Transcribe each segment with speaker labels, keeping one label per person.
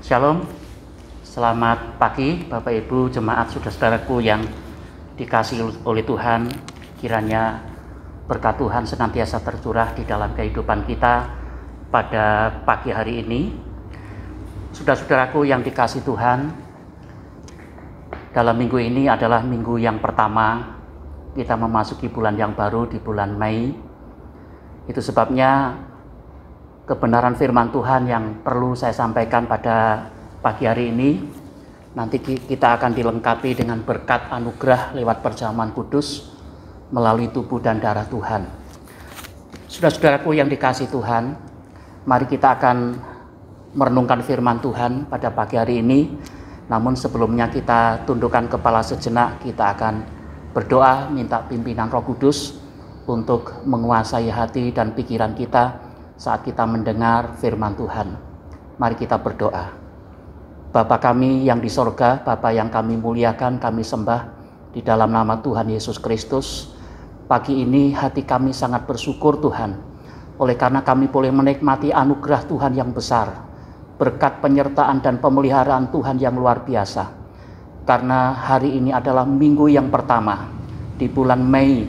Speaker 1: Shalom, selamat pagi Bapak Ibu jemaat saudara-saudaraku yang dikasihi oleh Tuhan. Kiranya berkat Tuhan senantiasa tercurah di dalam kehidupan kita pada pagi hari ini. Saudara-saudaraku yang dikasihi Tuhan, dalam minggu ini adalah minggu yang pertama kita memasuki bulan yang baru di bulan Mei. Itu sebabnya kebenaran firman Tuhan yang perlu saya sampaikan pada pagi hari ini, nanti kita akan dilengkapi dengan berkat anugerah lewat perjamuan kudus melalui tubuh dan darah Tuhan. Saudara-saudaraku yang dikasihi Tuhan, mari kita akan merenungkan firman Tuhan pada pagi hari ini. Namun sebelumnya kita tundukkan kepala sejenak, kita akan berdoa minta pimpinan Roh Kudus untuk menguasai hati dan pikiran kita saat kita mendengar firman Tuhan. Mari kita berdoa. Bapa kami yang di sorga, Bapa yang kami muliakan, kami sembah di dalam nama Tuhan Yesus Kristus. Pagi ini hati kami sangat bersyukur Tuhan, oleh karena kami boleh menikmati anugerah Tuhan yang besar, berkat penyertaan dan pemeliharaan Tuhan yang luar biasa. Karena hari ini adalah minggu yang pertama di bulan Mei.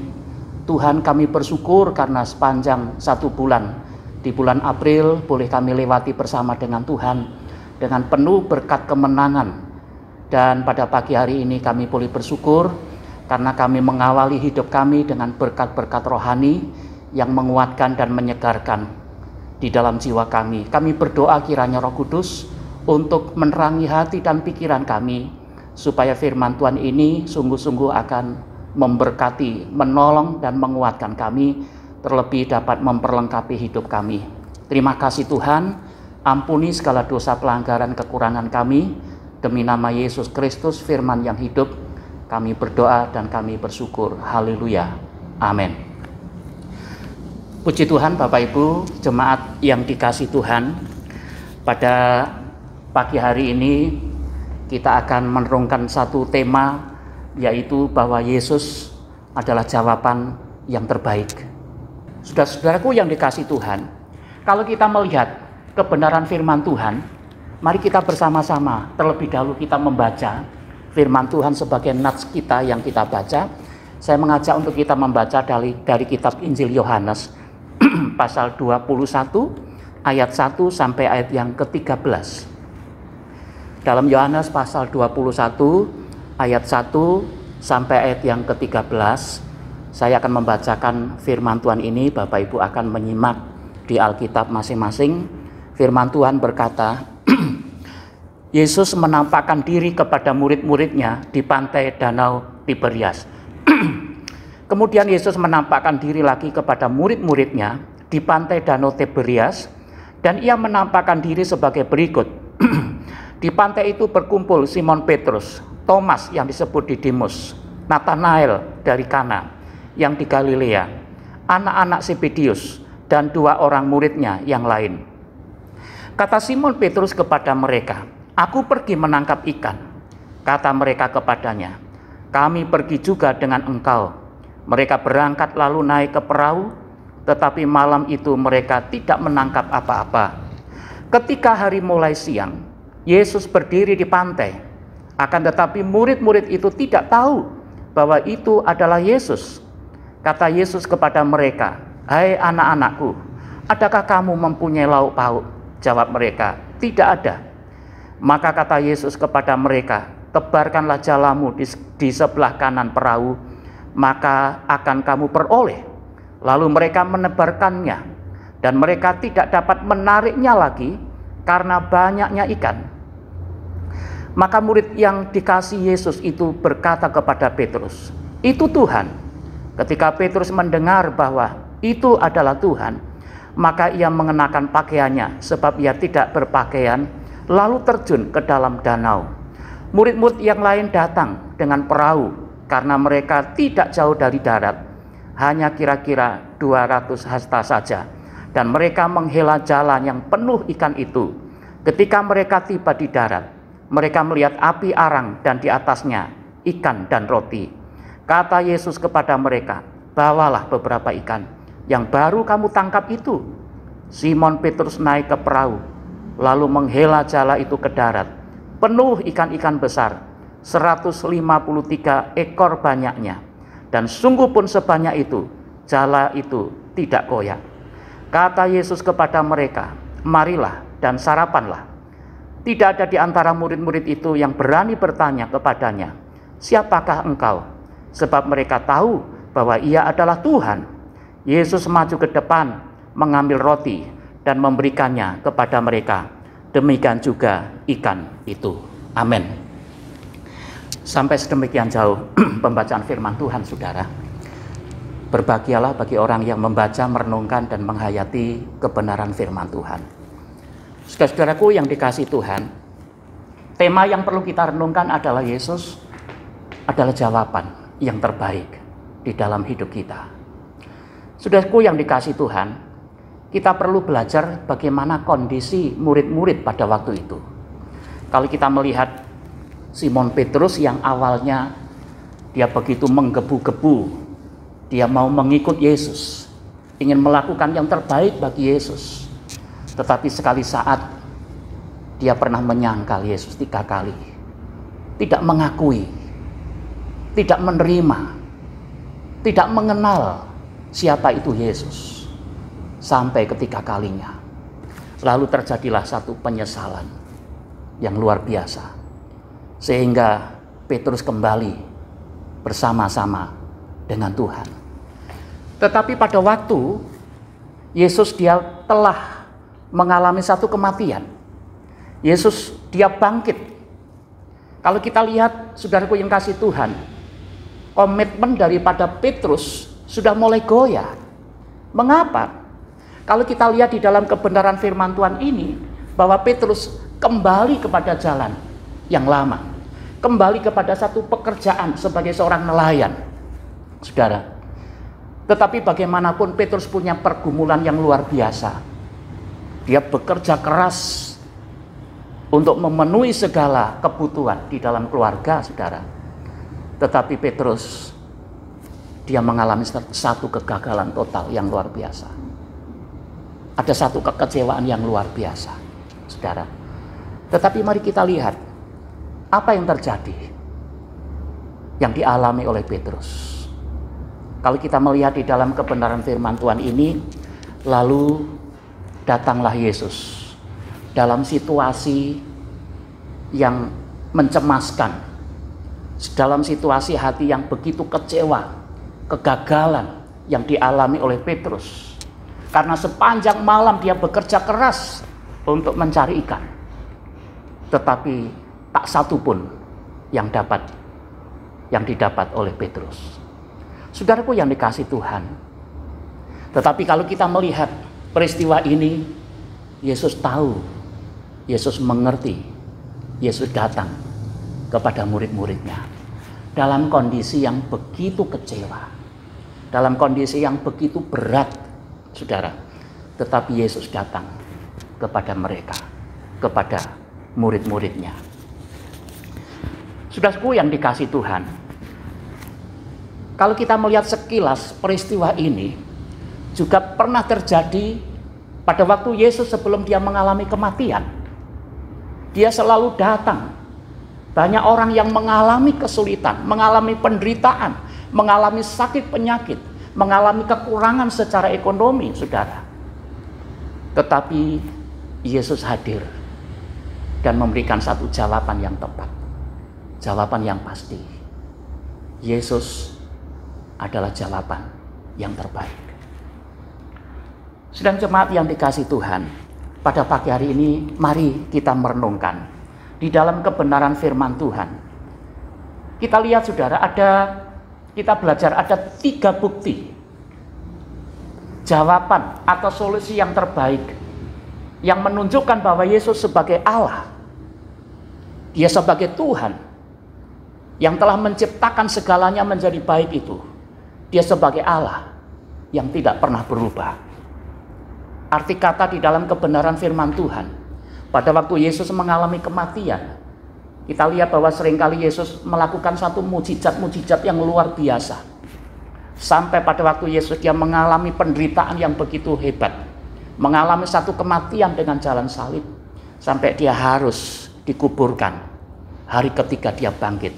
Speaker 1: Tuhan, kami bersyukur karena sepanjang satu bulan di bulan April boleh kami lewati bersama dengan Tuhan dengan penuh berkat kemenangan. Dan pada pagi hari ini kami boleh bersyukur karena kami mengawali hidup kami dengan berkat-berkat rohani yang menguatkan dan menyegarkan di dalam jiwa kami. Kami berdoa kiranya Roh Kudus untuk menerangi hati dan pikiran kami, supaya firman Tuhan ini sungguh-sungguh akan memberkati, menolong dan menguatkan kami, terlebih dapat memperlengkapi hidup kami. Terima kasih Tuhan, ampuni segala dosa pelanggaran kekurangan kami, demi nama Yesus Kristus firman yang hidup, kami berdoa dan kami bersyukur. Haleluya, amin. Puji Tuhan Bapak Ibu jemaat yang dikasihi Tuhan, pada pagi hari ini kita akan merenungkan satu tema, yaitu bahwa Yesus adalah jawaban yang terbaik. Saudara-saudaraku yang dikasihi Tuhan, kalau kita melihat kebenaran firman Tuhan, mari kita bersama-sama terlebih dahulu kita membaca firman Tuhan sebagai nats kita yang kita baca. Saya mengajak untuk kita membaca dari kitab Injil Yohanes pasal 21 ayat 1 sampai ayat yang ke-13. Dalam Yohanes pasal 21 ayat 1 sampai ayat yang ke-13, saya akan membacakan firman Tuhan ini. Bapak Ibu akan menyimak di Alkitab masing-masing. Firman Tuhan berkata, Yesus menampakkan diri kepada murid-muridnya di pantai Danau Tiberias. Kemudian Yesus menampakkan diri lagi kepada murid-muridnya di pantai Danau Tiberias, dan ia menampakkan diri sebagai berikut. Di pantai itu berkumpul Simon Petrus, Thomas yang disebut Didimus, Nathanael dari Kana yang di Galilea, anak-anak Zebedius, dan dua orang muridnya yang lain. Kata Simon Petrus kepada mereka, "Aku pergi menangkap ikan." Kata mereka kepadanya, "Kami pergi juga dengan engkau." Mereka berangkat lalu naik ke perahu, tetapi malam itu mereka tidak menangkap apa-apa. Ketika hari mulai siang, Yesus berdiri di pantai, akan tetapi murid-murid itu tidak tahu bahwa itu adalah Yesus. Kata Yesus kepada mereka, "Hai anak-anakku, adakah kamu mempunyai lauk pauk?" Jawab mereka, "Tidak ada." Maka kata Yesus kepada mereka, "Tebarkanlah jalamu di sebelah kanan perahu, maka akan kamu peroleh." Lalu mereka menebarkannya, dan mereka tidak dapat menariknya lagi karena banyaknya ikan. Maka murid yang dikasihi Yesus itu berkata kepada Petrus, "Itu Tuhan." Ketika Petrus mendengar bahwa itu adalah Tuhan, maka ia mengenakan pakaiannya, sebab ia tidak berpakaian, lalu terjun ke dalam danau. Murid-murid yang lain datang dengan perahu, karena mereka tidak jauh dari darat, hanya kira-kira 200 hasta saja, dan mereka menghela jalan yang penuh ikan itu. Ketika mereka tiba di darat, mereka melihat api arang dan di atasnya ikan dan roti. Kata Yesus kepada mereka, "Bawalah beberapa ikan yang baru kamu tangkap itu." Simon Petrus naik ke perahu lalu menghela jala itu ke darat, penuh ikan-ikan besar, 153 ekor banyaknya. Dan sungguh pun sebanyak itu, jala itu tidak koyak. Kata Yesus kepada mereka, marilah dan sarapanlah. Tidak ada di antara murid-murid itu yang berani bertanya kepadanya, siapakah engkau? Sebab mereka tahu bahwa ia adalah Tuhan. Yesus maju ke depan, mengambil roti dan memberikannya kepada mereka. Demikian juga ikan itu. Amin. Sampai sedemikian jauh pembacaan firman Tuhan, saudara. Berbahagialah bagi orang yang membaca, merenungkan, dan menghayati kebenaran firman Tuhan. Saudara-saudaraku yang dikasihi Tuhan, tema yang perlu kita renungkan adalah Yesus adalah jawaban yang terbaik di dalam hidup kita. Saudaraku yang dikasihi Tuhan, kita perlu belajar bagaimana kondisi murid-murid pada waktu itu. Kalau kita melihat Simon Petrus yang awalnya dia begitu menggebu-gebu, dia mau mengikut Yesus, ingin melakukan yang terbaik bagi Yesus. Tetapi sekali saat dia pernah menyangkal Yesus 3 kali, tidak mengakui, tidak menerima, tidak mengenal siapa itu Yesus. Sampai ketiga kalinya, lalu terjadilah satu penyesalan yang luar biasa, sehingga Petrus kembali bersama-sama dengan Tuhan. Tetapi pada waktu Yesus dia telah mengalami satu kematian, Yesus dia bangkit. Kalau kita lihat, saudaraku yang kasih Tuhan, komitmen daripada Petrus sudah mulai goyah. Mengapa? Kalau kita lihat di dalam kebenaran firman Tuhan ini, bahwa Petrus kembali kepada jalan yang lama, kembali kepada satu pekerjaan sebagai seorang nelayan, saudara. Tetapi bagaimanapun Petrus punya pergumulan yang luar biasa. Dia bekerja keras untuk memenuhi segala kebutuhan di dalam keluarga, saudara. Tetapi Petrus, dia mengalami satu kegagalan total yang luar biasa. Ada satu kekecewaan yang luar biasa, saudara. Tetapi mari kita lihat apa yang terjadi, yang dialami oleh Petrus. Kalau kita melihat di dalam kebenaran firman Tuhan ini, lalu datanglah Yesus dalam situasi yang mencemaskan, dalam situasi hati yang begitu kecewa, kegagalan yang dialami oleh Petrus. Karena sepanjang malam dia bekerja keras untuk mencari ikan, tetapi tak satu pun yang didapat oleh Petrus. Saudaraku yang dikasihi Tuhan, tetapi kalau kita melihat peristiwa ini, Yesus tahu, Yesus mengerti, Yesus datang kepada murid-muridnya dalam kondisi yang begitu kecewa, dalam kondisi yang begitu berat, saudara. Tetapi Yesus datang kepada mereka, kepada murid-muridnya. Saudaraku yang dikasihi Tuhan, kalau kita melihat sekilas peristiwa ini juga pernah terjadi pada waktu Yesus sebelum dia mengalami kematian. Dia selalu datang. Banyak orang yang mengalami kesulitan, mengalami penderitaan, mengalami sakit penyakit, mengalami kekurangan secara ekonomi, saudara. Tetapi Yesus hadir dan memberikan satu jawaban yang tepat, jawaban yang pasti. Yesus adalah jawaban yang terbaik. Sedang jemaat yang dikasihi Tuhan, pada pagi hari ini mari kita merenungkan di dalam kebenaran firman Tuhan. Kita lihat, saudara, kita belajar ada 3 bukti jawaban atau solusi yang terbaik yang menunjukkan bahwa Yesus sebagai Allah, Dia sebagai Tuhan yang telah menciptakan segalanya menjadi baik itu. Dia sebagai Allah yang tidak pernah berubah. Arti kata di dalam kebenaran firman Tuhan, pada waktu Yesus mengalami kematian, kita lihat bahwa seringkali Yesus melakukan satu mujizat-mujizat yang luar biasa. Sampai pada waktu Yesus dia mengalami penderitaan yang begitu hebat, mengalami satu kematian dengan jalan salib. sampai dia harus dikuburkan. Hari ketiga dia bangkit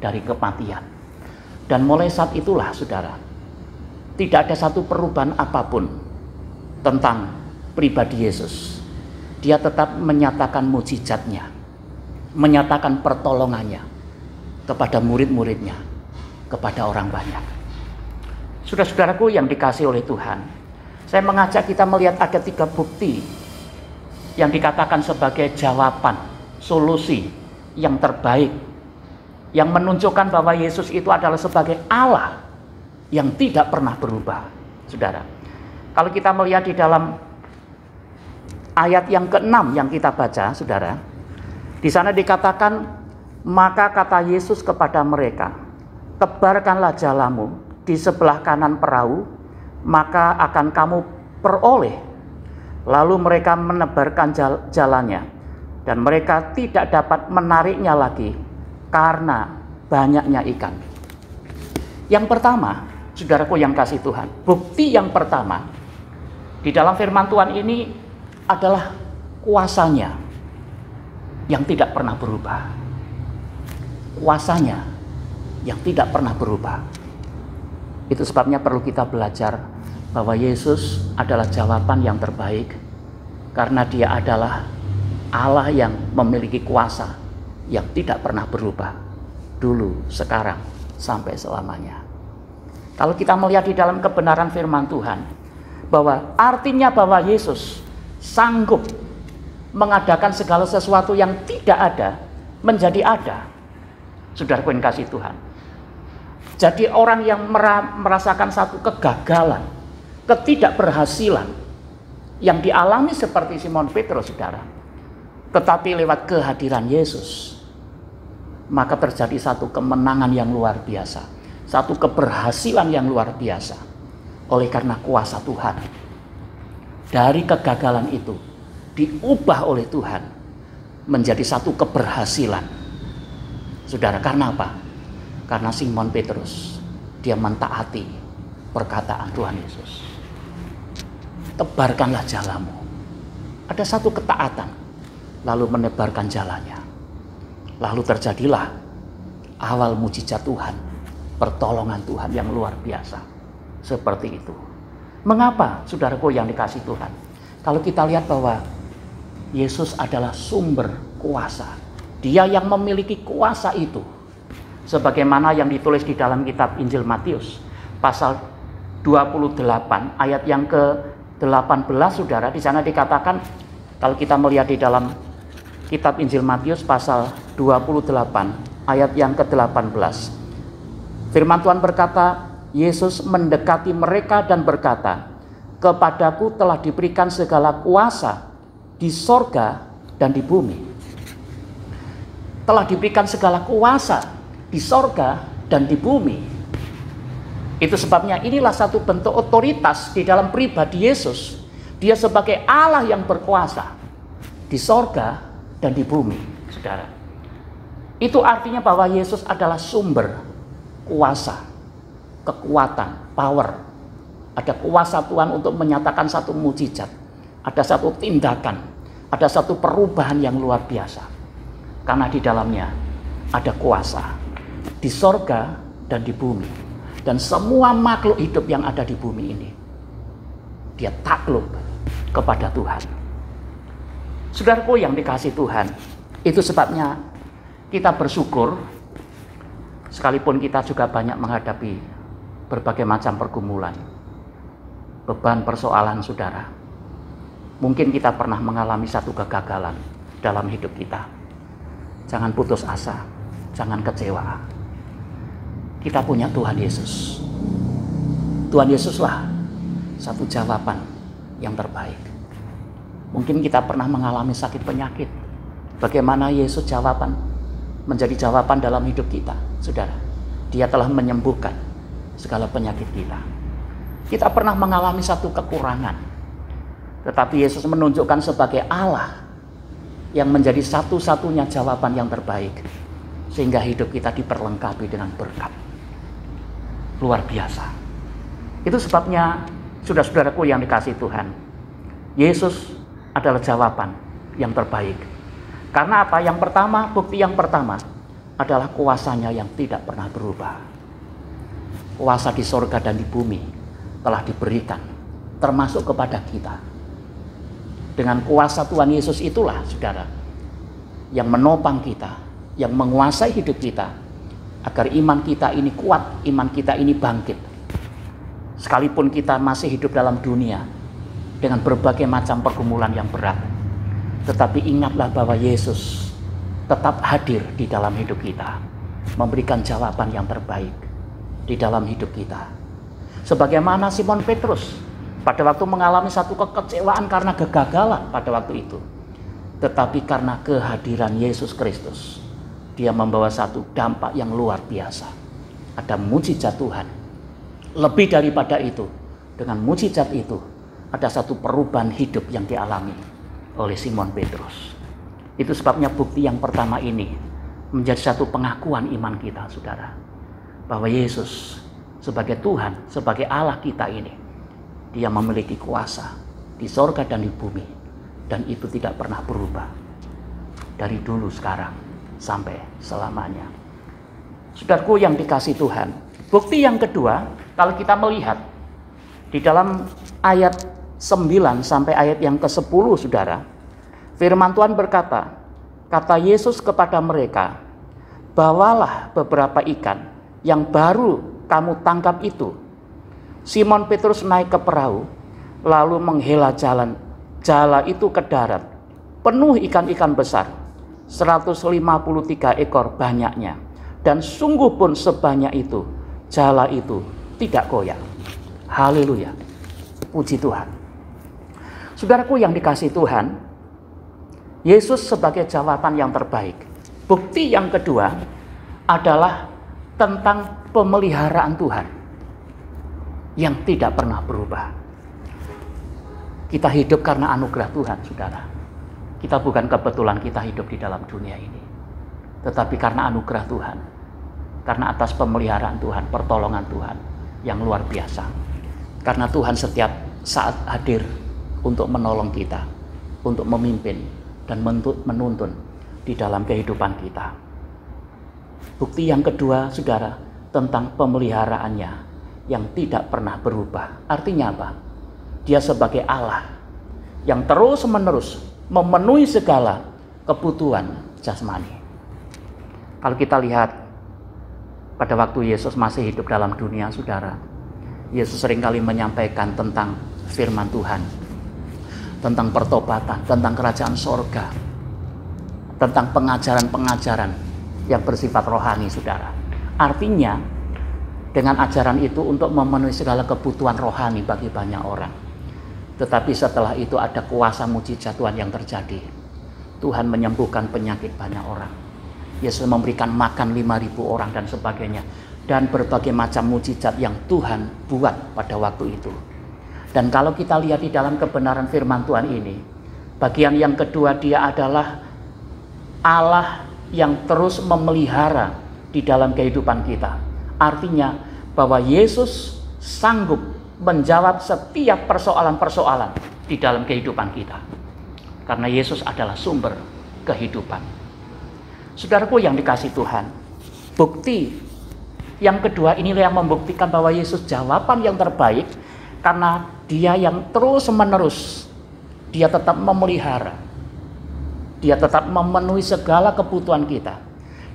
Speaker 1: dari kematian. Dan mulai saat itulah saudara, tidak ada satu perubahan apapun tentang pribadi Yesus. Dia tetap menyatakan mukjizatnya, menyatakan pertolongannya kepada murid-muridnya, kepada orang banyak. Saudara-saudaraku yang dikasihi oleh Tuhan, saya mengajak kita melihat ada 3 bukti yang dikatakan sebagai jawaban, solusi yang terbaik, yang menunjukkan bahwa Yesus itu adalah sebagai Allah yang tidak pernah berubah. Saudara, kalau kita melihat di dalam ayat yang ke-6 yang kita baca, saudara, di sana dikatakan, maka kata Yesus kepada mereka, tebarkanlah jalamu di sebelah kanan perahu, maka akan kamu peroleh. Lalu mereka menebarkan jalannya, dan mereka tidak dapat menariknya lagi karena banyaknya ikan. Yang pertama, saudaraku yang kasih Tuhan, bukti yang pertama di dalam firman Tuhan ini adalah kuasanya yang tidak pernah berubah. Kuasanya yang tidak pernah berubah. Itu sebabnya perlu kita belajar bahwa Yesus adalah jawaban yang terbaik, karena dia adalah Allah yang memiliki kuasa yang tidak pernah berubah, dulu, sekarang, sampai selamanya. Kalau kita melihat di dalam kebenaran firman Tuhan, bahwa artinya bahwa Yesus sanggup mengadakan segala sesuatu yang tidak ada menjadi ada. Saudaraku yang kasih Tuhan, jadi orang yang merasakan satu kegagalan, ketidakberhasilan yang dialami seperti Simon Petrus, saudara, tetapi lewat kehadiran Yesus, maka terjadi satu kemenangan yang luar biasa, satu keberhasilan yang luar biasa, oleh karena kuasa Tuhan. Dari kegagalan itu diubah oleh Tuhan menjadi satu keberhasilan. Saudara, karena apa? Karena Simon Petrus, dia mentaati perkataan Tuhan Yesus. Tebarkanlah jalamu. Ada satu ketaatan, lalu menebarkan jalannya. Lalu terjadilah awal mujizat Tuhan, pertolongan Tuhan yang luar biasa. Seperti itu. Mengapa, saudaraku yang dikasih Tuhan? Kalau kita lihat bahwa Yesus adalah sumber kuasa. Dia yang memiliki kuasa itu. Sebagaimana yang ditulis di dalam kitab Injil Matius pasal 28 ayat yang ke-18, saudara, di sana dikatakan, kalau kita melihat di dalam kitab Injil Matius pasal 28 ayat yang ke-18, firman Tuhan berkata, Yesus mendekati mereka dan berkata, kepadaku telah diberikan segala kuasa di sorga dan di bumi. Telah diberikan segala kuasa di sorga dan di bumi. Itu sebabnya inilah satu bentuk otoritas di dalam pribadi Yesus. Dia sebagai Allah yang berkuasa di sorga dan di bumi, saudara. Itu artinya bahwa Yesus adalah sumber kuasa, kekuatan, power. Ada kuasa Tuhan untuk menyatakan satu mukjizat, ada satu tindakan, ada satu perubahan yang luar biasa. Karena di dalamnya ada kuasa di sorga dan di bumi. Dan semua makhluk hidup yang ada di bumi ini, dia takluk kepada Tuhan. Saudaraku yang dikasih Tuhan, itu sebabnya kita bersyukur, sekalipun kita juga banyak menghadapi berbagai macam pergumulan, beban persoalan, saudara. Mungkin kita pernah mengalami satu kegagalan dalam hidup kita. Jangan putus asa, jangan kecewa. Kita punya Tuhan Yesus. Tuhan Yesuslah satu jawaban yang terbaik. Mungkin kita pernah mengalami sakit penyakit. Bagaimana Yesus menjadi jawaban dalam hidup kita, saudara. Dia telah menyembuhkan segala penyakit kita. Kita pernah mengalami satu kekurangan, tetapi Yesus menunjukkan sebagai Allah yang menjadi satu-satunya jawaban yang terbaik, sehingga hidup kita diperlengkapi dengan berkat. Luar biasa. Itu sebabnya, saudara-saudaraku yang dikasihi Tuhan, Yesus adalah jawaban yang terbaik. Karena apa? Yang pertama, bukti yang pertama adalah kuasanya yang tidak pernah berubah. Kuasa di sorga dan di bumi telah diberikan, termasuk kepada kita. Dengan kuasa Tuhan Yesus itulah, saudara, yang menopang kita, yang menguasai hidup kita, agar iman kita ini kuat, iman kita ini bangkit. Sekalipun kita masih hidup dalam dunia dengan berbagai macam pergumulan yang berat, tetapi ingatlah bahwa Yesus tetap hadir di dalam hidup kita, memberikan jawaban yang terbaik di dalam hidup kita. Sebagaimana Simon Petrus pada waktu mengalami satu kekecewaan karena kegagalan pada waktu itu, tetapi karena kehadiran Yesus Kristus, dia membawa satu dampak yang luar biasa. Ada mujizat Tuhan. Lebih daripada itu, dengan mujizat itu ada satu perubahan hidup yang dialami oleh Simon Petrus. Itu sebabnya bukti yang pertama ini menjadi satu pengakuan iman kita, saudara, bahwa Yesus sebagai Tuhan, sebagai Allah kita ini, dia memiliki kuasa di sorga dan di bumi, dan itu tidak pernah berubah dari dulu, sekarang, sampai selamanya. Saudaraku yang dikasihi Tuhan, bukti yang kedua, kalau kita melihat di dalam ayat 9 sampai ayat yang ke-10, saudara, firman Tuhan berkata, kata Yesus kepada mereka, bawalah beberapa ikan yang baru kamu tangkap itu. Simon Petrus naik ke perahu, lalu menghela jala itu ke darat, penuh ikan-ikan besar, 153 ekor banyaknya, dan sungguh pun sebanyak itu, jala itu tidak goyah. Haleluya, puji Tuhan. Saudaraku yang dikasihi Tuhan, Yesus sebagai jawaban yang terbaik. Bukti yang kedua adalah tentang pemeliharaan Tuhan yang tidak pernah berubah. Kita hidup karena anugerah Tuhan, saudara. Kita bukan kebetulan kita hidup di dalam dunia ini, tetapi karena anugerah Tuhan, karena atas pemeliharaan Tuhan, pertolongan Tuhan yang luar biasa. Karena Tuhan setiap saat hadir untuk menolong kita, untuk memimpin dan menuntun di dalam kehidupan kita. Bukti yang kedua, saudara, tentang pemeliharaannya yang tidak pernah berubah. Artinya apa? Dia sebagai Allah yang terus-menerus memenuhi segala kebutuhan jasmani. Kalau kita lihat pada waktu Yesus masih hidup dalam dunia, saudara, Yesus seringkali menyampaikan tentang firman Tuhan, tentang pertobatan, tentang kerajaan sorga, tentang pengajaran-pengajaran yang bersifat rohani, saudara. Artinya dengan ajaran itu untuk memenuhi segala kebutuhan rohani bagi banyak orang. Tetapi setelah itu ada kuasa mujizat Tuhan yang terjadi. Tuhan menyembuhkan penyakit banyak orang. Yesus memberikan makan 5.000 orang dan sebagainya. Dan berbagai macam mujizat yang Tuhan buat pada waktu itu. Dan kalau kita lihat di dalam kebenaran firman Tuhan ini, bagian yang kedua, dia adalah Allah yang terus memelihara di dalam kehidupan kita. Artinya bahwa Yesus sanggup menjawab setiap persoalan-persoalan di dalam kehidupan kita. Karena Yesus adalah sumber kehidupan. Saudaraku yang dikasihi Tuhan, bukti yang kedua inilah yang membuktikan bahwa Yesus jawaban yang terbaik, karena dia yang terus-menerus, dia tetap memelihara, dia tetap memenuhi segala kebutuhan kita.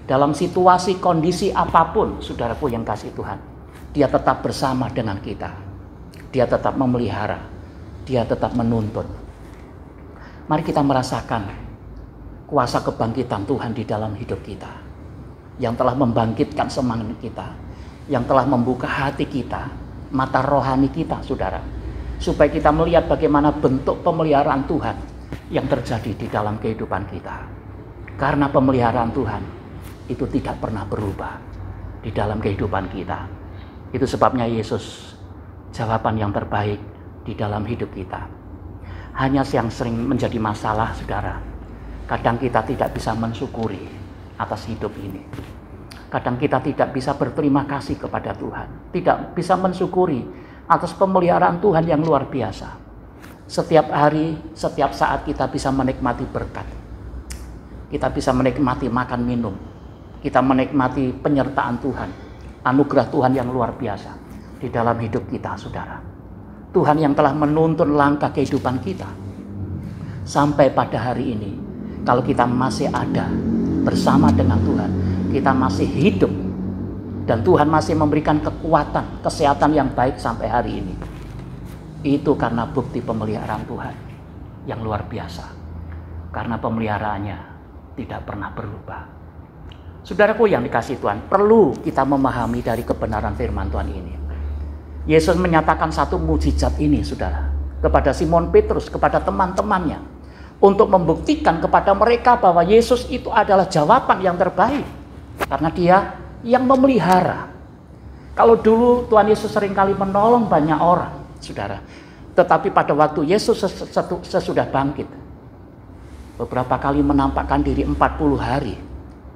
Speaker 1: Dalam situasi, kondisi apapun, saudaraku yang kasih Tuhan, dia tetap bersama dengan kita. Dia tetap memelihara, dia tetap menuntun. Mari kita merasakan kuasa kebangkitan Tuhan di dalam hidup kita, yang telah membangkitkan semangat kita, yang telah membuka hati kita, mata rohani kita, saudara, supaya kita melihat bagaimana bentuk pemeliharaan Tuhan yang terjadi di dalam kehidupan kita. Karena pemeliharaan Tuhan itu tidak pernah berubah di dalam kehidupan kita. Itu sebabnya Yesus jawaban yang terbaik di dalam hidup kita. Hanya yang sering menjadi masalah, saudara, kadang kita tidak bisa mensyukuri atas hidup ini. Kadang kita tidak bisa berterima kasih kepada Tuhan, tidak bisa mensyukuri atas pemeliharaan Tuhan yang luar biasa. Setiap hari, setiap saat kita bisa menikmati berkat. Kita bisa menikmati makan minum. Kita menikmati penyertaan Tuhan. Anugerah Tuhan yang luar biasa di dalam hidup kita, saudara. Tuhan yang telah menuntun langkah kehidupan kita. Sampai pada hari ini, kalau kita masih ada bersama dengan Tuhan, kita masih hidup. Dan Tuhan masih memberikan kekuatan, kesehatan yang baik sampai hari ini. Itu karena bukti pemeliharaan Tuhan yang luar biasa. Karena pemeliharaannya tidak pernah berubah. Saudaraku yang dikasihi Tuhan, perlu kita memahami dari kebenaran firman Tuhan ini. Yesus menyatakan satu mukjizat ini, saudara, kepada Simon Petrus, kepada teman-temannya, untuk membuktikan kepada mereka bahwa Yesus itu adalah jawaban yang terbaik, karena Dia yang memelihara. Kalau dulu Tuhan Yesus seringkali menolong banyak orang, saudara, tetapi pada waktu Yesus sesudah bangkit, beberapa kali menampakkan diri 40 hari,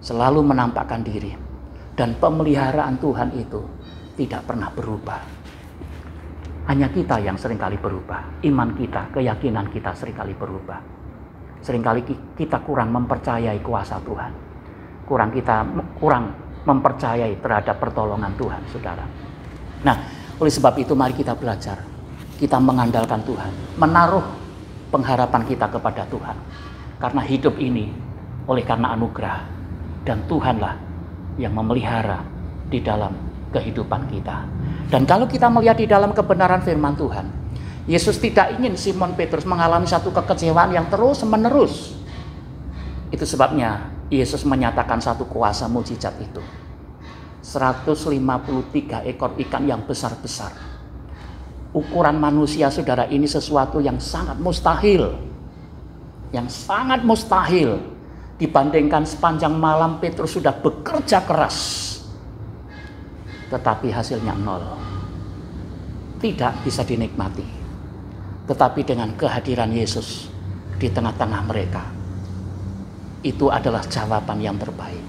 Speaker 1: selalu menampakkan diri. Dan pemeliharaan Tuhan itu tidak pernah berubah. Hanya kita yang seringkali berubah. Iman kita, keyakinan kita seringkali berubah. Seringkali kita kurang mempercayai kuasa Tuhan. Kurang mempercayai terhadap pertolongan Tuhan, saudara. Nah, oleh sebab itu mari kita belajar. Kita mengandalkan Tuhan, menaruh pengharapan kita kepada Tuhan. Karena hidup ini oleh karena anugerah, dan Tuhanlah yang memelihara di dalam kehidupan kita. Dan kalau kita melihat di dalam kebenaran firman Tuhan, Yesus tidak ingin Simon Petrus mengalami satu kekecewaan yang terus menerus. Itu sebabnya Yesus menyatakan satu kuasa mukjizat itu. 153 ekor ikan yang besar-besar. Ukuran manusia, saudara, ini sesuatu yang sangat mustahil. Yang sangat mustahil dibandingkan sepanjang malam Petrus sudah bekerja keras, tetapi hasilnya nol. Tidak bisa dinikmati. Tetapi dengan kehadiran Yesus di tengah-tengah mereka, itu adalah jawaban yang terbaik.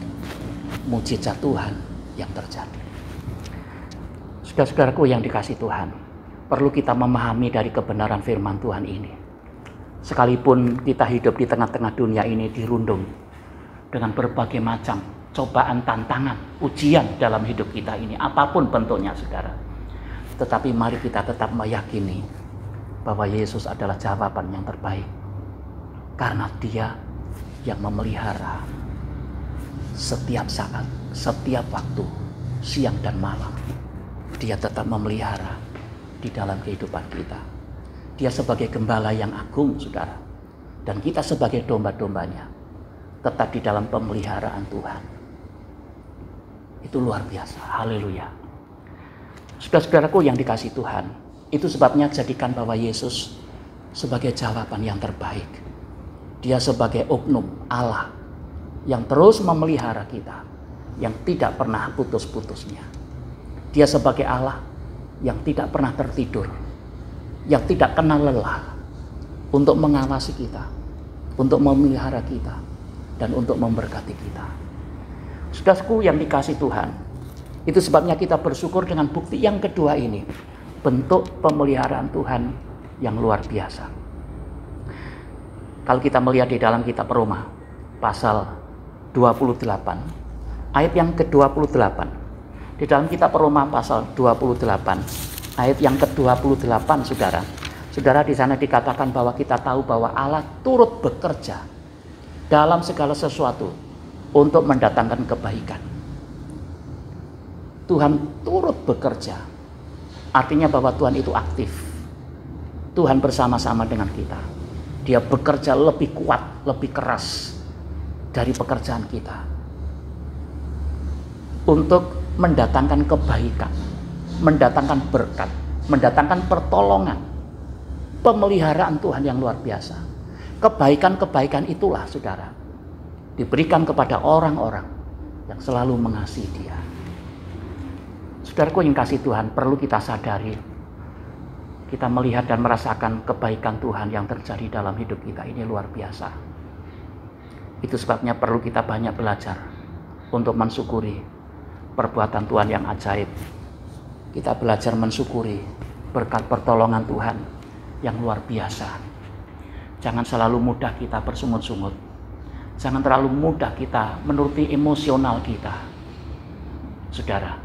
Speaker 1: Mukjizat Tuhan yang terjadi. Saudara-saudaraku yang dikasihi Tuhan, perlu kita memahami dari kebenaran firman Tuhan ini. Sekalipun kita hidup di tengah-tengah dunia ini dirundung dengan berbagai macam cobaan, tantangan, ujian dalam hidup kita ini, apapun bentuknya, saudara. Tetapi mari kita tetap meyakini bahwa Yesus adalah jawaban yang terbaik. Karena Dia yang memelihara setiap saat, setiap waktu, siang dan malam. Dia tetap memelihara di dalam kehidupan kita. Dia sebagai gembala yang agung, saudara. Dan kita sebagai domba-dombanya tetap di dalam pemeliharaan Tuhan. Itu luar biasa. Haleluya. Saudara-saudaraku yang dikasihi Tuhan, itu sebabnya jadikan bahwa Yesus sebagai jawaban yang terbaik. Dia sebagai oknum Allah yang terus memelihara kita, yang tidak pernah putus-putusnya. Dia sebagai Allah yang tidak pernah tertidur, yang tidak kenal lelah untuk mengawasi kita, untuk memelihara kita, dan untuk memberkati kita. Saudaraku yang dikasihi Tuhan, itu sebabnya kita bersyukur dengan bukti yang kedua ini, bentuk pemeliharaan Tuhan yang luar biasa. Kalau kita melihat di dalam kitab Roma pasal 28 ayat yang ke-28, di dalam kitab Roma pasal 28 ayat yang ke-28, saudara di sana dikatakan bahwa kita tahu bahwa Allah turut bekerja dalam segala sesuatu untuk mendatangkan kebaikan. Tuhan turut bekerja, artinya bahwa Tuhan itu aktif. Tuhan bersama-sama dengan kita. Dia bekerja lebih kuat, lebih keras dari pekerjaan kita untuk mendatangkan kebaikan, mendatangkan berkat, mendatangkan pertolongan, pemeliharaan Tuhan yang luar biasa. Kebaikan-kebaikan itulah, saudara, diberikan kepada orang-orang yang selalu mengasihi Dia. Saudaraku yang kasih Tuhan, perlu kita sadari, kita melihat dan merasakan kebaikan Tuhan yang terjadi dalam hidup kita ini luar biasa. Itu sebabnya perlu kita banyak belajar untuk mensyukuri perbuatan Tuhan yang ajaib. Kita belajar mensyukuri berkat pertolongan Tuhan yang luar biasa. Jangan selalu mudah kita bersungut-sungut. Jangan terlalu mudah kita menuruti emosional kita, saudara.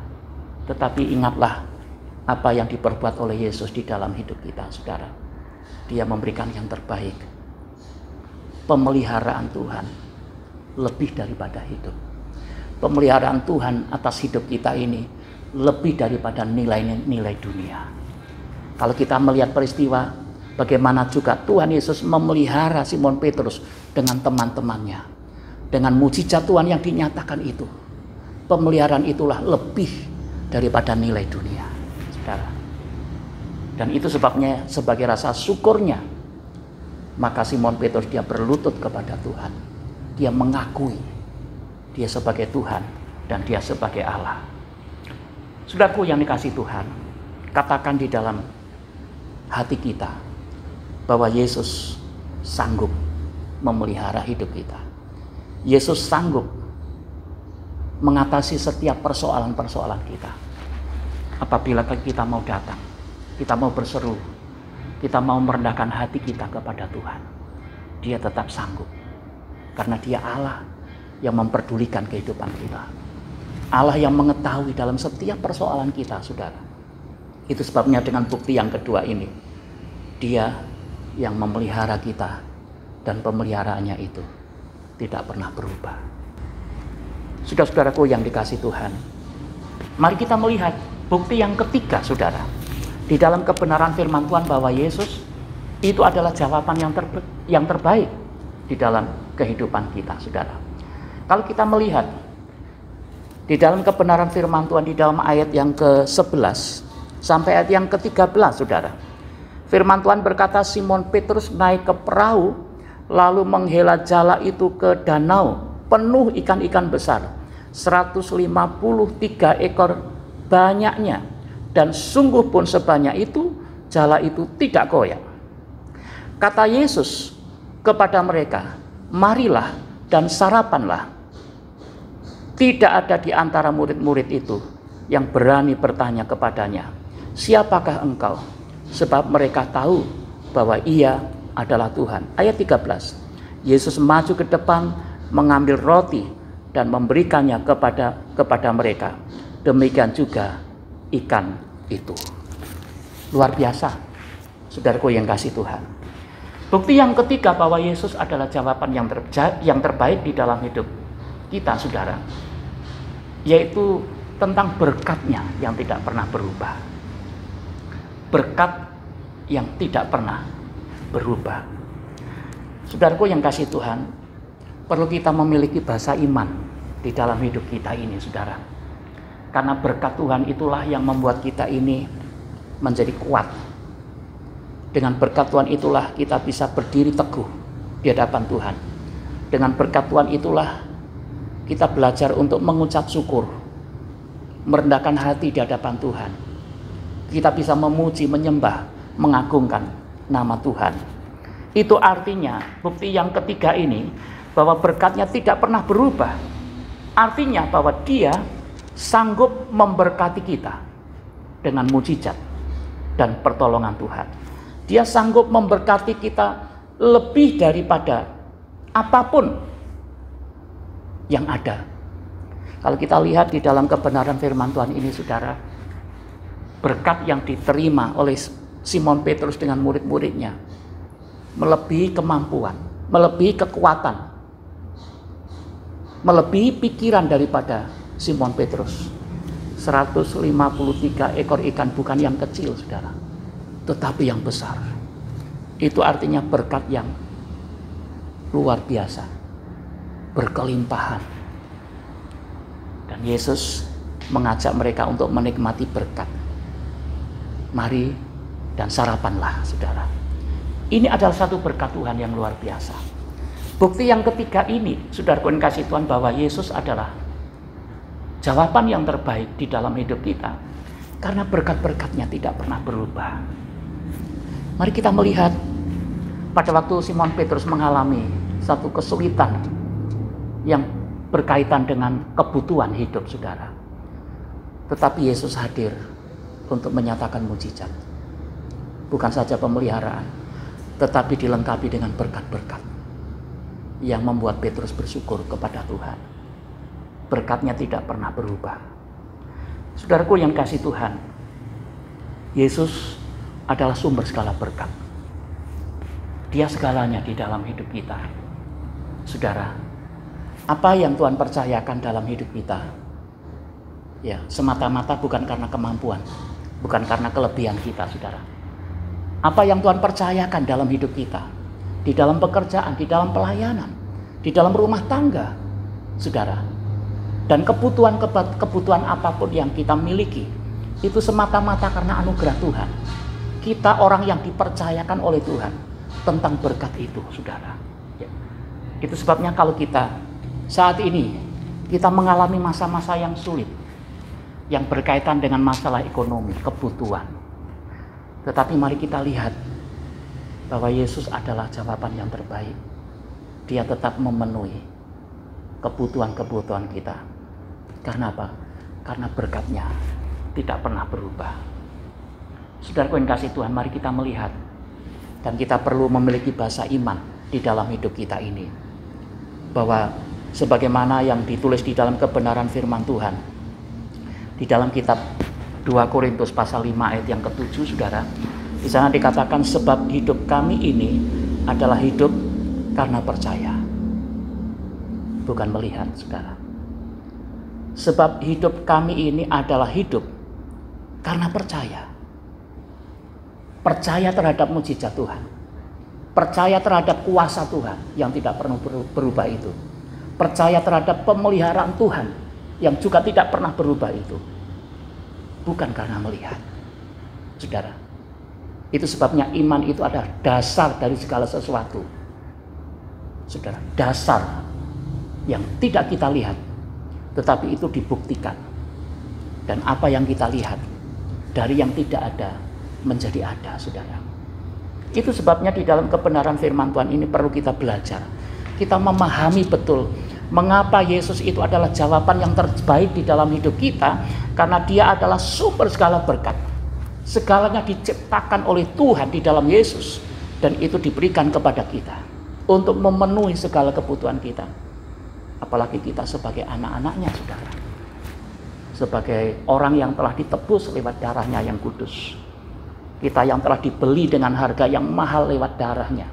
Speaker 1: Tetapi ingatlah apa yang diperbuat oleh Yesus di dalam hidup kita, saudara. Dia memberikan yang terbaik. Pemeliharaan Tuhan lebih daripada hidup. Pemeliharaan Tuhan atas hidup kita ini lebih daripada nilai-nilai dunia. Kalau kita melihat peristiwa bagaimana juga Tuhan Yesus memelihara Simon Petrus dengan teman-temannya, dengan mujizat Tuhan yang dinyatakan itu, pemeliharaan itulah lebih daripada nilai dunia, saudara. Dan itu sebabnya sebagai rasa syukurnya, maka Simon Petrus dia berlutut kepada Tuhan. Dia mengakui dia sebagai Tuhan dan dia sebagai Allah. Saudaraku yang dikasihi Tuhan, katakan di dalam hati kita bahwa Yesus sanggup memelihara hidup kita. Yesus sanggup mengatasi setiap persoalan-persoalan kita. Apabila kita mau datang, kita mau berseru, kita mau merendahkan hati kita kepada Tuhan, Dia tetap sanggup. Karena Dia Allah yang memperdulikan kehidupan kita. Allah yang mengetahui dalam setiap persoalan kita, saudara. Itu sebabnya dengan bukti yang kedua ini, Dia yang memelihara kita dan pemeliharaannya itu tidak pernah berubah. Saudara-saudaraku yang dikasihi Tuhan, mari kita melihat bukti yang ketiga, saudara. Di dalam kebenaran firman Tuhan bahwa Yesus itu adalah jawaban yang terbaik di dalam kehidupan kita, saudara. Kalau kita melihat di dalam kebenaran firman Tuhan di dalam ayat yang ke-11 sampai ayat yang ke-13, saudara. Firman Tuhan berkata, Simon Petrus naik ke perahu lalu menghela jala itu ke danau penuh ikan-ikan besar, 153 ekor banyaknya, dan sungguh pun sebanyak itu jala itu tidak goyah. Kata Yesus kepada mereka, marilah dan sarapanlah. Tidak ada di antara murid-murid itu yang berani bertanya kepadanya, siapakah engkau? Sebab mereka tahu bahwa Ia adalah Tuhan. Ayat 13. Yesus maju ke depan, mengambil roti dan memberikannya kepada mereka. Demikian juga ikan itu. Luar biasa, saudaraku yang kasih Tuhan. Bukti yang ketiga bahwa Yesus adalah jawaban yang terbaik di dalam hidup kita, saudara, yaitu tentang berkat-Nya yang tidak pernah berubah. Berkat yang tidak pernah berubah. Saudaraku yang kasih Tuhan, perlu kita memiliki bahasa iman di dalam hidup kita ini, saudara. Karena berkat Tuhan itulah yang membuat kita ini menjadi kuat. Dengan berkat Tuhan itulah kita bisa berdiri teguh di hadapan Tuhan. Dengan berkat Tuhan itulah kita belajar untuk mengucap syukur, merendahkan hati di hadapan Tuhan. Kita bisa memuji, menyembah, mengagungkan nama Tuhan. Itu artinya bukti yang ketiga ini bahwa berkat-Nya tidak pernah berubah. Artinya bahwa Dia sanggup memberkati kita dengan mujizat dan pertolongan Tuhan. Dia sanggup memberkati kita lebih daripada apapun yang ada. Kalau kita lihat di dalam kebenaran firman Tuhan ini, saudara, berkat yang diterima oleh Simon Petrus dengan murid-muridnya melebihi kemampuan, melebihi kekuatan, melebihi pikiran daripada Simon Petrus. 153 ekor ikan, bukan yang kecil, saudara, tetapi yang besar. Itu artinya berkat yang luar biasa, berkelimpahan. Dan Yesus mengajak mereka untuk menikmati berkat. Mari dan sarapanlah, saudara. Ini adalah satu berkat Tuhan yang luar biasa. Bukti yang ketiga ini, saudaraku yang kasih Tuhan, bahwa Yesus adalah jawaban yang terbaik di dalam hidup kita. Karena berkat-berkat-Nya tidak pernah berubah. Mari kita melihat pada waktu Simon Petrus mengalami satu kesulitan yang berkaitan dengan kebutuhan hidup, saudara. Tetapi Yesus hadir untuk menyatakan mujizat. bukan saja pemeliharaan, tetapi dilengkapi dengan berkat-berkat yang membuat Petrus bersyukur kepada Tuhan. Berkatnya tidak pernah berubah. Saudaraku yang kasih Tuhan, Yesus adalah sumber segala berkat. Dia segalanya di dalam hidup kita. Saudara, apa yang Tuhan percayakan dalam hidup kita, ya, semata-mata bukan karena kemampuan, bukan karena kelebihan kita, saudara. Apa yang Tuhan percayakan dalam hidup kita, di dalam pekerjaan, di dalam pelayanan, di dalam rumah tangga, saudara, dan kebutuhan apapun yang kita miliki, itu semata-mata karena anugerah Tuhan. Kita orang yang dipercayakan oleh Tuhan tentang berkat itu, saudara. Ya. Itu sebabnya kalau kita saat ini kita mengalami masa-masa yang sulit, yang berkaitan dengan masalah ekonomi, kebutuhan. Tetapi mari kita lihat bahwa Yesus adalah jawaban yang terbaik. Dia tetap memenuhi kebutuhan-kebutuhan kita. Karena apa? Karena berkatnya tidak pernah berubah. Saudaraku yang kasih Tuhan, mari kita melihat. Dan kita perlu memiliki bahasa iman di dalam hidup kita ini. Bahwa sebagaimana yang ditulis di dalam kebenaran firman Tuhan, di dalam kitab 2 Korintus pasal 5 ayat yang ke-7, saudara, di sana dikatakan sebab hidup kami ini adalah hidup karena percaya, bukan melihat, saudara. Sebab hidup kami ini adalah hidup karena percaya. Percaya terhadap mujizat Tuhan. Percaya terhadap kuasa Tuhan yang tidak pernah berubah itu. Percaya terhadap pemeliharaan Tuhan yang juga tidak pernah berubah itu. Bukan karena melihat. Saudara, itu sebabnya iman itu adalah dasar dari segala sesuatu. Saudara, dasar yang tidak kita lihat, tetapi itu dibuktikan. Dan apa yang kita lihat dari yang tidak ada menjadi ada, saudara. Itu sebabnya di dalam kebenaran firman Tuhan ini perlu kita belajar. Kita memahami betul mengapa Yesus itu adalah jawaban yang terbaik di dalam hidup kita. Karena dia adalah sumber segala berkat. Segalanya diciptakan oleh Tuhan di dalam Yesus. Dan itu diberikan kepada kita untuk memenuhi segala kebutuhan kita. Apalagi kita sebagai anak-anaknya, saudara. Sebagai orang yang telah ditebus lewat darahnya yang kudus. Kita yang telah dibeli dengan harga yang mahal lewat darahnya.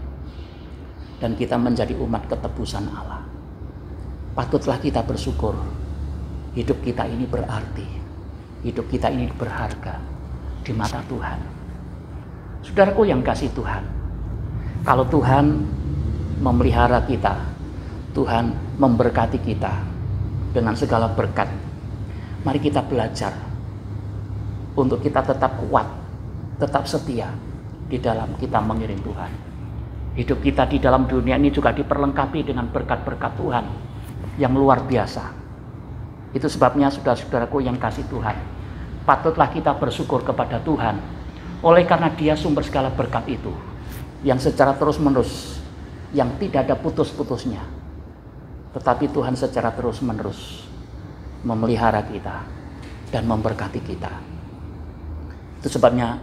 Speaker 1: Dan kita menjadi umat ketebusan Allah. Patutlah kita bersyukur. Hidup kita ini berarti. Hidup kita ini berharga di mata Tuhan. Saudaraku yang kasih Tuhan. Kalau Tuhan memelihara kita, Tuhan memberkati kita dengan segala berkat. Mari kita belajar untuk kita tetap kuat, tetap setia di dalam kita mengiring Tuhan. Hidup kita di dalam dunia ini juga diperlengkapi dengan berkat-berkat Tuhan yang luar biasa. Itu sebabnya saudara-saudaraku yang kasih Tuhan, patutlah kita bersyukur kepada Tuhan oleh karena dia sumber segala berkat itu yang secara terus-menerus, yang tidak ada putus-putusnya. Tetapi Tuhan secara terus-menerus memelihara kita dan memberkati kita. Itu sebabnya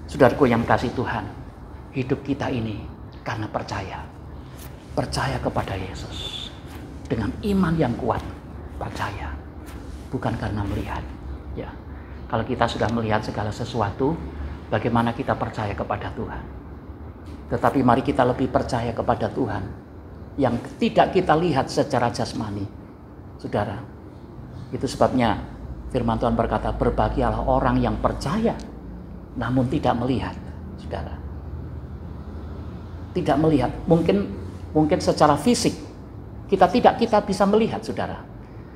Speaker 1: saudaraku yang kasih Tuhan, hidup kita ini karena percaya. Percaya kepada Yesus. Dengan iman yang kuat, percaya. Bukan karena melihat. Ya. Kalau kita sudah melihat segala sesuatu, bagaimana kita percaya kepada Tuhan? Tetapi mari kita lebih percaya kepada Tuhan yang tidak kita lihat secara jasmani. Saudara, itu sebabnya firman Tuhan berkata, berbahagialah orang yang percaya namun tidak melihat, saudara. Tidak melihat, mungkin secara fisik kita bisa melihat, saudara.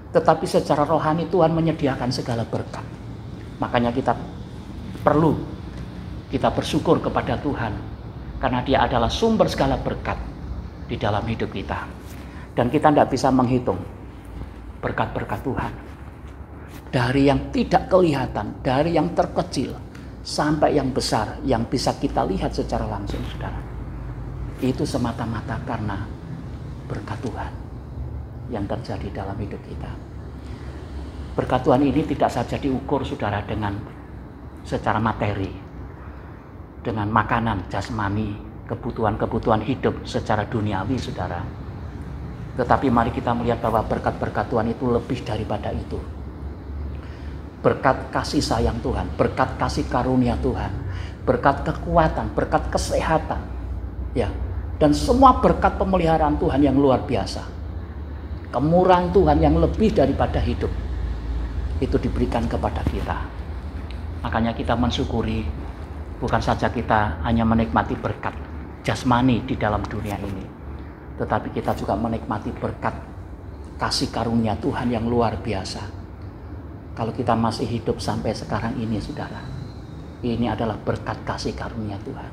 Speaker 1: Tetapi secara rohani Tuhan menyediakan segala berkat. Makanya kita perlu kita bersyukur kepada Tuhan karena dia adalah sumber segala berkat di dalam hidup kita. Dan kita tidak bisa menghitung berkat-berkat Tuhan. Dari yang tidak kelihatan, dari yang terkecil sampai yang besar, yang bisa kita lihat secara langsung, saudara. Itu semata-mata karena berkat Tuhan yang terjadi dalam hidup kita. Berkat Tuhan ini tidak saja diukur, saudara, dengan secara materi. dengan makanan jasmani, kebutuhan-kebutuhan hidup secara duniawi, saudara. Tetapi mari kita melihat bahwa berkat-berkat Tuhan itu lebih daripada itu. Berkat kasih sayang Tuhan, berkat kasih karunia Tuhan, berkat kekuatan, berkat kesehatan, ya, dan semua berkat pemeliharaan Tuhan yang luar biasa. Kemurahan Tuhan yang lebih daripada hidup itu diberikan kepada kita. Makanya kita mensyukuri, bukan saja kita hanya menikmati berkat jasmani di dalam dunia ini, tetapi kita juga menikmati berkat kasih karunia Tuhan yang luar biasa. Kalau kita masih hidup sampai sekarang ini, saudara, ini adalah berkat kasih karunia Tuhan.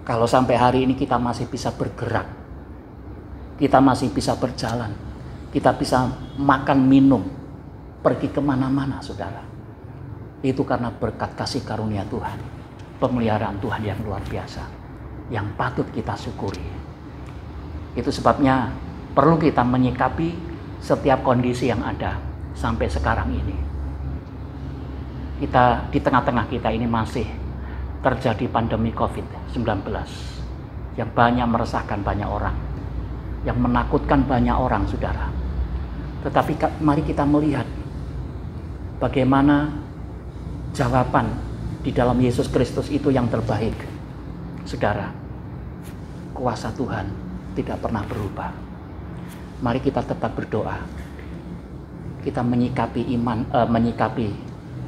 Speaker 1: Kalau sampai hari ini kita masih bisa bergerak, kita masih bisa berjalan, kita bisa makan, minum, pergi kemana-mana, saudara, itu karena berkat kasih karunia Tuhan, pemeliharaan Tuhan yang luar biasa, yang patut kita syukuri. Itu sebabnya perlu kita menyikapi setiap kondisi yang ada sampai sekarang ini. Kita di tengah-tengah kita ini masih terjadi pandemi COVID-19 yang banyak meresahkan banyak orang, yang menakutkan banyak orang, saudara. Tetapi mari kita melihat bagaimana jawaban di dalam Yesus Kristus itu yang terbaik, saudara. Kuasa Tuhan tidak pernah berubah. Mari kita tetap berdoa. Kita menyikapi menyikapi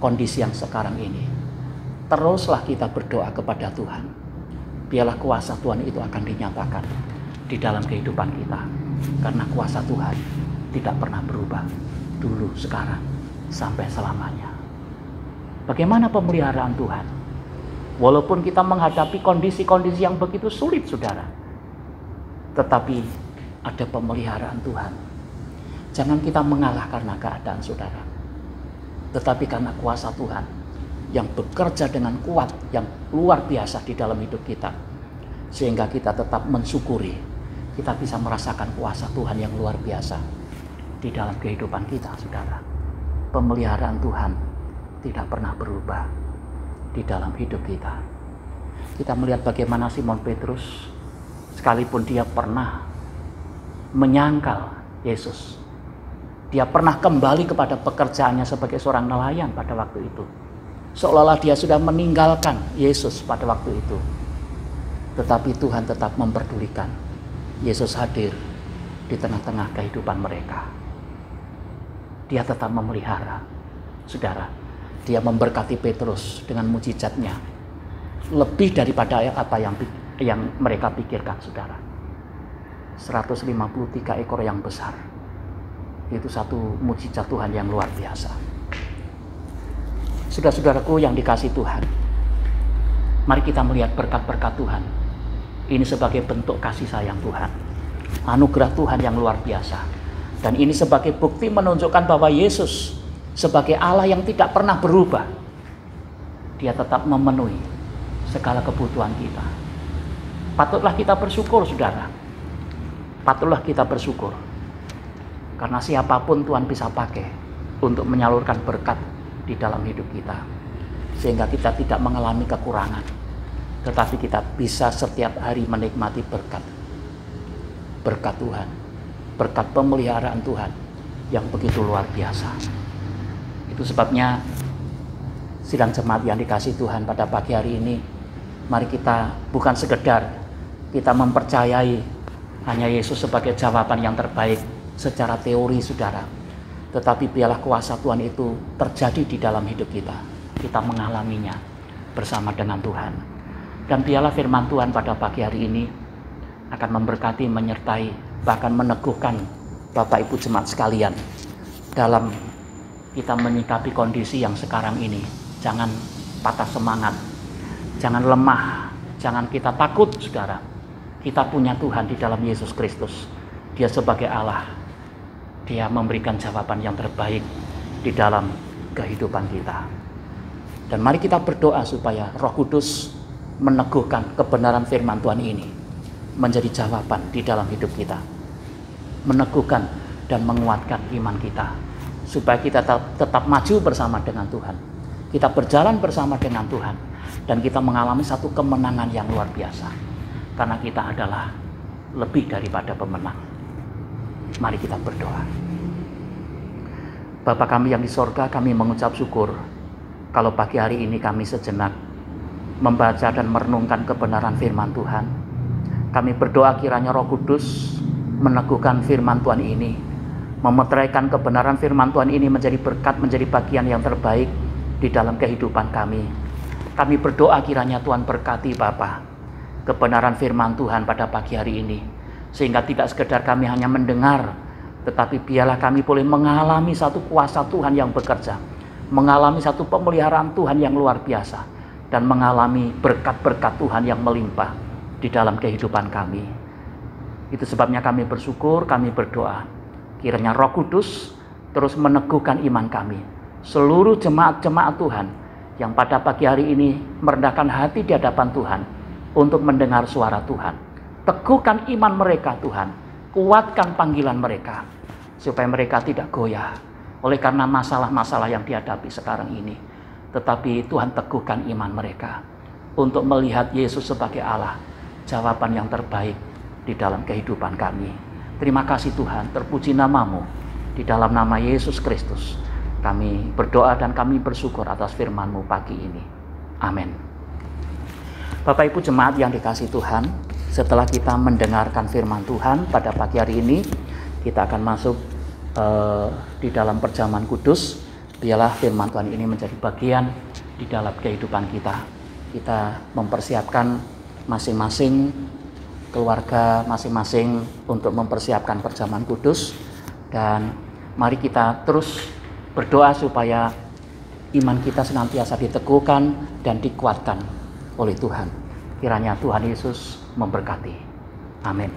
Speaker 1: kondisi yang sekarang ini. Teruslah kita berdoa kepada Tuhan. Biarlah kuasa Tuhan itu akan dinyatakan di dalam kehidupan kita. Karena kuasa Tuhan tidak pernah berubah. Dulu, sekarang, sampai selamanya. Bagaimana pemeliharaan Tuhan? Walaupun kita menghadapi kondisi-kondisi yang begitu sulit, saudara, tetapi ada pemeliharaan Tuhan. Jangan kita mengalah karena keadaan, saudara, tetapi karena kuasa Tuhan yang bekerja dengan kuat, yang luar biasa di dalam hidup kita, sehingga kita tetap mensyukuri. Kita bisa merasakan kuasa Tuhan yang luar biasa di dalam kehidupan kita, saudara. Pemeliharaan Tuhan tidak pernah berubah di dalam hidup kita. Kita melihat bagaimana Simon Petrus, sekalipun dia pernah menyangkal Yesus, dia pernah kembali kepada pekerjaannya sebagai seorang nelayan pada waktu itu, seolah-olah dia sudah meninggalkan Yesus pada waktu itu. Tetapi Tuhan tetap memperdulikan. Yesus hadir di tengah-tengah kehidupan mereka. Dia tetap memelihara, saudara. Dia memberkati Petrus dengan mujizatnya lebih daripada apa yang mereka pikirkan, saudara. 153 ekor yang besar, itu satu mujizat Tuhan yang luar biasa. Saudara-saudaraku yang dikasihi Tuhan, mari kita melihat berkat-berkat Tuhan ini sebagai bentuk kasih sayang Tuhan, anugerah Tuhan yang luar biasa. Dan ini sebagai bukti menunjukkan bahwa Yesus sebagai Allah yang tidak pernah berubah, Dia tetap memenuhi segala kebutuhan kita. Patutlah kita bersyukur, saudara. Patutlah kita bersyukur. Karena siapapun Tuhan bisa pakai untuk menyalurkan berkat di dalam hidup kita. Sehingga kita tidak mengalami kekurangan. Tetapi kita bisa setiap hari menikmati berkat. Berkat Tuhan. Berkat pemeliharaan Tuhan yang begitu luar biasa. Itu sebabnya sidang jemaat yang dikasihi Tuhan pada pagi hari ini, mari kita bukan sekedar kita mempercayai hanya Yesus sebagai jawaban yang terbaik secara teori, saudara, tetapi biarlah kuasa Tuhan itu terjadi di dalam hidup kita. Kita mengalaminya bersama dengan Tuhan. Dan biarlah firman Tuhan pada pagi hari ini akan memberkati, menyertai, bahkan meneguhkan Bapak Ibu jemaat sekalian dalam kita menyikapi kondisi yang sekarang ini. Jangan patah semangat, jangan lemah, jangan kita takut, saudara. Kita punya Tuhan di dalam Yesus Kristus. Dia sebagai Allah, Dia memberikan jawaban yang terbaik di dalam kehidupan kita. Dan mari kita berdoa supaya Roh Kudus meneguhkan kebenaran firman Tuhan ini menjadi jawaban di dalam hidup kita, meneguhkan dan menguatkan iman kita, supaya kita tetap maju bersama dengan Tuhan, kita berjalan bersama dengan Tuhan, dan kita mengalami satu kemenangan yang luar biasa. Karena kita adalah lebih daripada pemenang. Mari kita berdoa. Bapa kami yang di sorga, kami mengucap syukur kalau pagi hari ini kami sejenak membaca dan merenungkan kebenaran firman Tuhan. Kami berdoa kiranya Roh Kudus meneguhkan firman Tuhan ini, memeteraikan kebenaran firman Tuhan ini menjadi berkat, menjadi bagian yang terbaik di dalam kehidupan kami. Kami berdoa kiranya Tuhan berkati Bapa kebenaran firman Tuhan pada pagi hari ini, sehingga tidak sekedar kami hanya mendengar, tetapi biarlah kami boleh mengalami satu kuasa Tuhan yang bekerja, mengalami satu pemeliharaan Tuhan yang luar biasa, dan mengalami berkat-berkat Tuhan yang melimpah di dalam kehidupan kami. Itu sebabnya kami bersyukur, kami berdoa kiranya Roh Kudus terus meneguhkan iman kami, seluruh jemaat-jemaat Tuhan yang pada pagi hari ini merendahkan hati di hadapan Tuhan untuk mendengar suara Tuhan. Teguhkan iman mereka Tuhan, kuatkan panggilan mereka, supaya mereka tidak goyah oleh karena masalah-masalah yang dihadapi sekarang ini. Tetapi Tuhan teguhkan iman mereka untuk melihat Yesus sebagai Allah, jawaban yang terbaik di dalam kehidupan kami. Terima kasih Tuhan, terpuji namamu. Di dalam nama Yesus Kristus kami berdoa dan kami bersyukur atas firman-Mu pagi ini. Amin. Bapak Ibu jemaat yang dikasihi Tuhan, setelah kita mendengarkan firman Tuhan pada pagi hari ini, kita akan masuk di dalam perjamuan kudus. Biarlah firman Tuhan ini menjadi bagian di dalam kehidupan kita. Kita mempersiapkan masing-masing keluarga masing-masing untuk mempersiapkan perjamuan kudus, dan mari kita terus berdoa supaya iman kita senantiasa diteguhkan dan dikuatkan oleh Tuhan. Kiranya Tuhan Yesus memberkati. Amin.